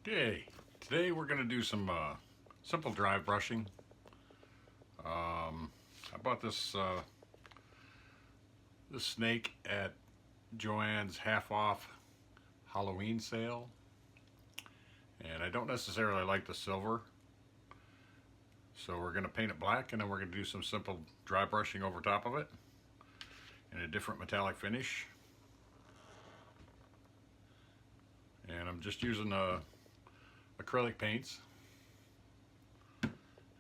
Okay, today we're going to do some simple dry brushing. I bought this snake at Joann's half off Halloween sale, and I don't necessarily like the silver, so we're going to paint it black, and then we're going to do some simple dry brushing over top of it in a different metallic finish. And I'm just using acrylic paints.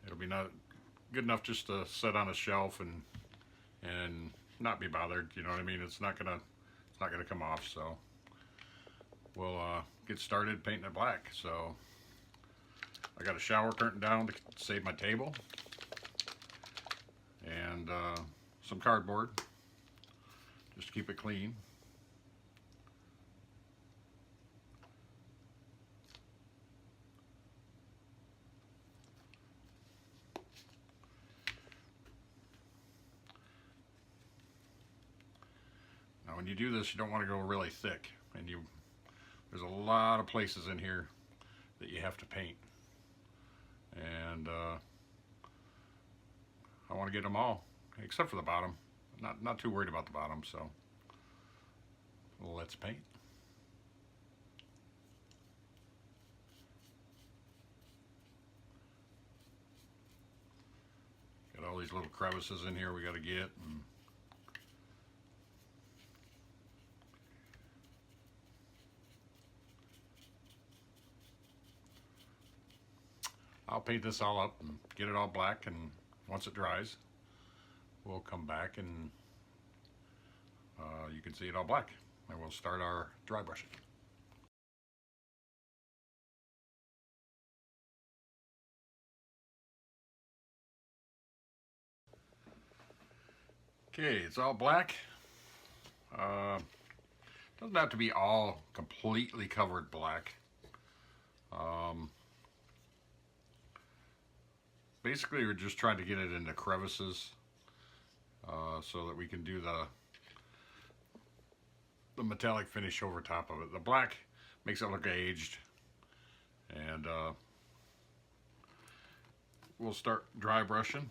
It'll be not good enough just to set on a shelf and not be bothered. You know what I mean? It's not gonna come off. So we'll get started painting it black. So I got a shower curtain down to save my table, and some cardboard just to keep it clean. Now when you do this, you don't want to go really thick, and there's a lot of places in here that you have to paint, and I want to get them all except for the bottom. Not too worried about the bottom, so let's paint. Got all these little crevices in here we got to get. I'll paint this all up and get it all black, and once it dries, we'll come back and you can see it all black, and we'll start our dry brushing. Okay, it's all black. Doesn't have to be all completely covered black. Basically, we're just trying to get it into crevices so that we can do the metallic finish over top of it. The black makes it look aged, and we'll start dry brushing.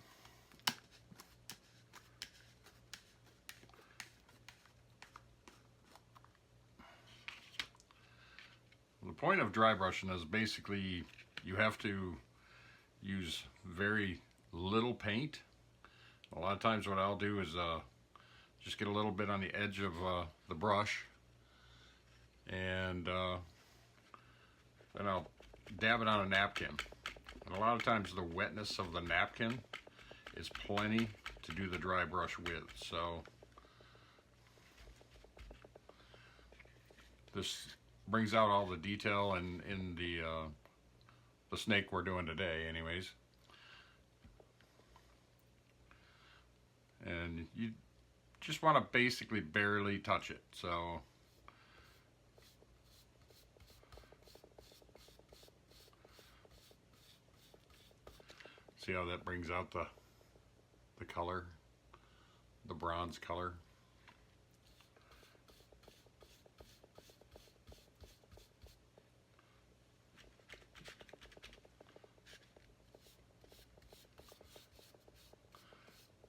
The point of dry brushing is basically you have to use very little paint. A lot of times what I'll do is just get a little bit on the edge of the brush, and then I'll dab it on a napkin. And a lot of times the wetness of the napkin is plenty to do the dry brush with. So this brings out all the detail in the snake we're doing today anyways. And you just want to basically barely touch it. So see how that brings out the color, the bronze color.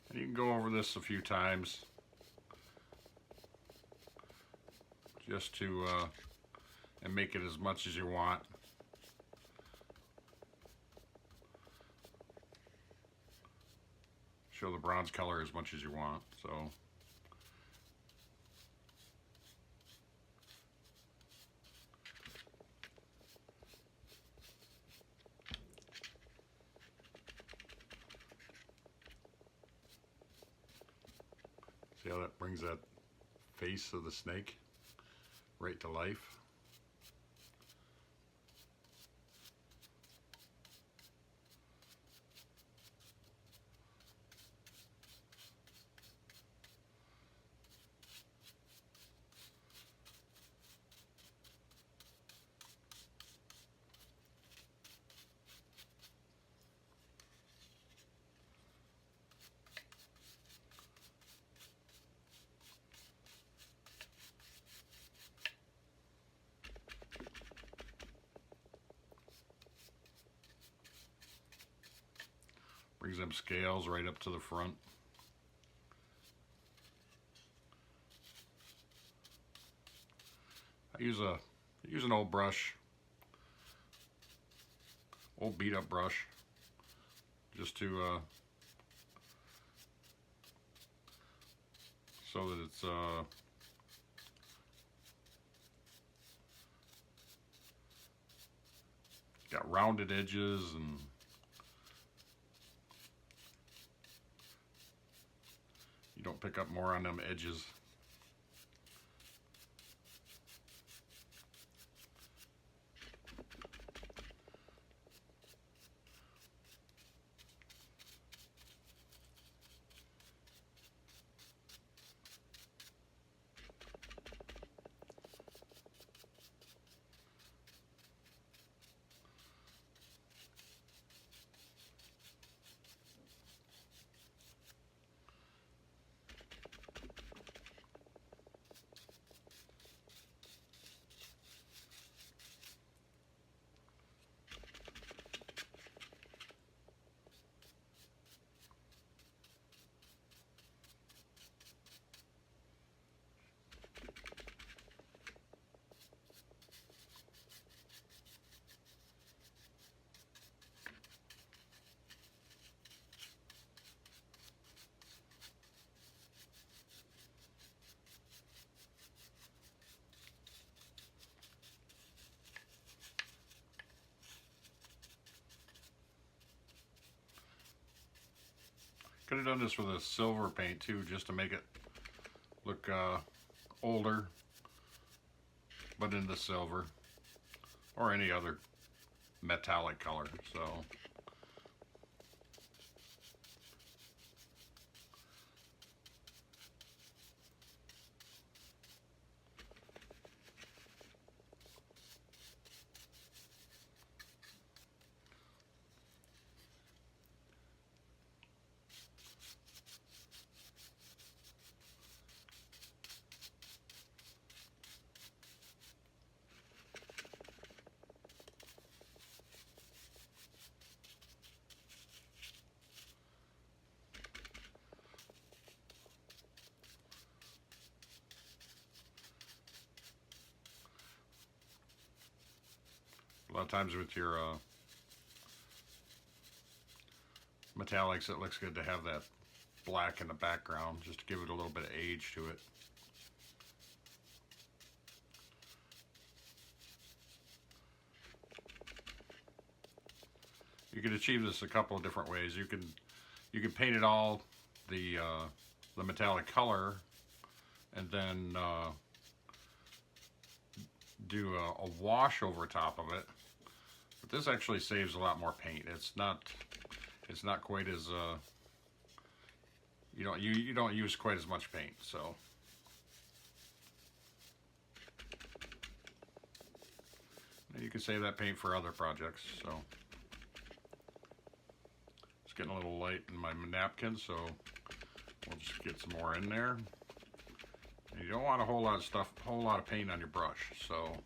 And you can go over this a few times just to and make it as much as you want. Show the bronze color as much as you want. So see how that brings that face of the snake right to life. Brings them scales right up to the front. I use an old brush, old beat up brush, just to so that it's got rounded edges and you don't pick up more on them edges. Could have done this with a silver paint too, just to make it look older, but in the silver or any other metallic color. So a lot of times with your metallics, it looks good to have that black in the background, just to give it a little bit of age to it. You can achieve this a couple of different ways. You can paint it all the metallic color, and then do a wash over top of it. But this actually saves a lot more paint. It's not quite as you don't use quite as much paint. So you can save that paint for other projects. So it's getting a little light in my napkin, so we'll just get some more in there. And you don't want a whole lot of paint on your brush. So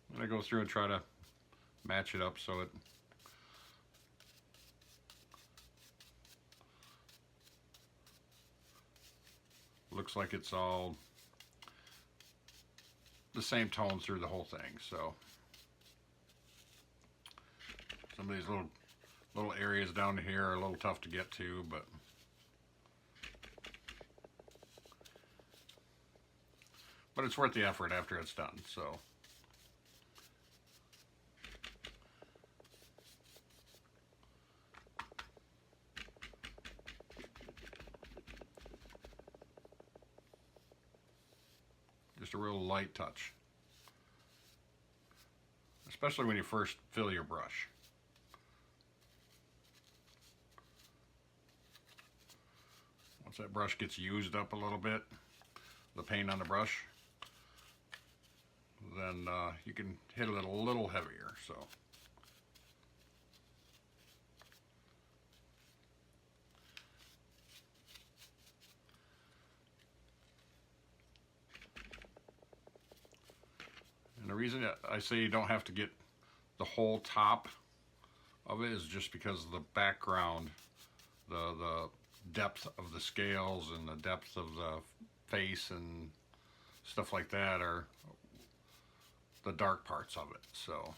I'm going to go through and try to match it up so it looks like it's all the same tone through the whole thing. So some of these little areas down here are a little tough to get to, but it's worth the effort after it's done. So just a real light touch, especially when you first fill your brush. Once that brush gets used up a little bit, the paint on the brush, then you can hit it a little heavier. So. And the reason I say you don't have to get the whole top of it is just because of the background, the depth of the scales and the depth of the face and stuff like that are the dark parts of it. So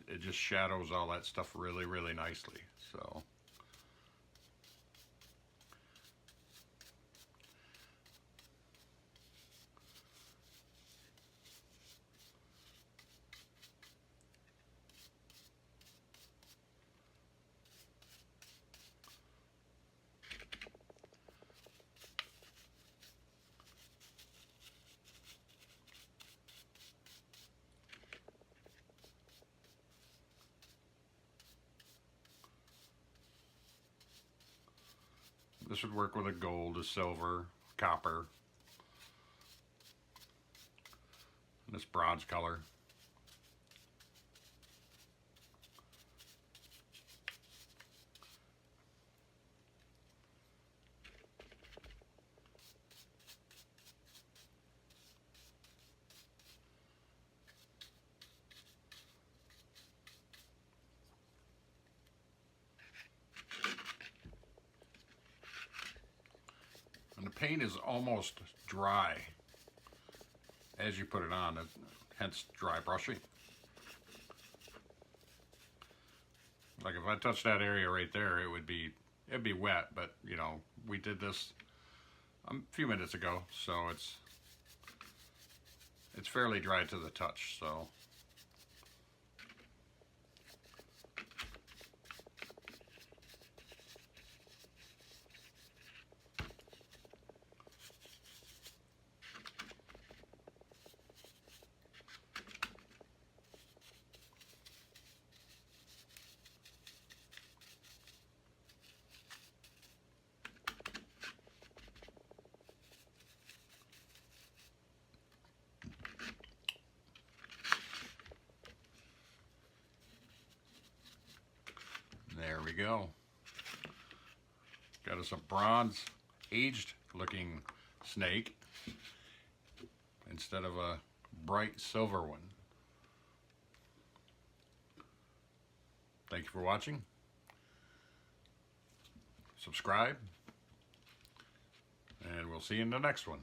it just shadows all that stuff really, really nicely. So this would work with a gold, a silver, copper, and this bronze color. And the paint is almost dry as you put it on, hence dry brushing. Like if I touched that area right there, it'd be wet, but you know, we did this a few minutes ago, so it's fairly dry to the touch. So there we go. Got us a bronze aged looking snake instead of a bright silver one. Thank you for watching. Subscribe, and we'll see you in the next one.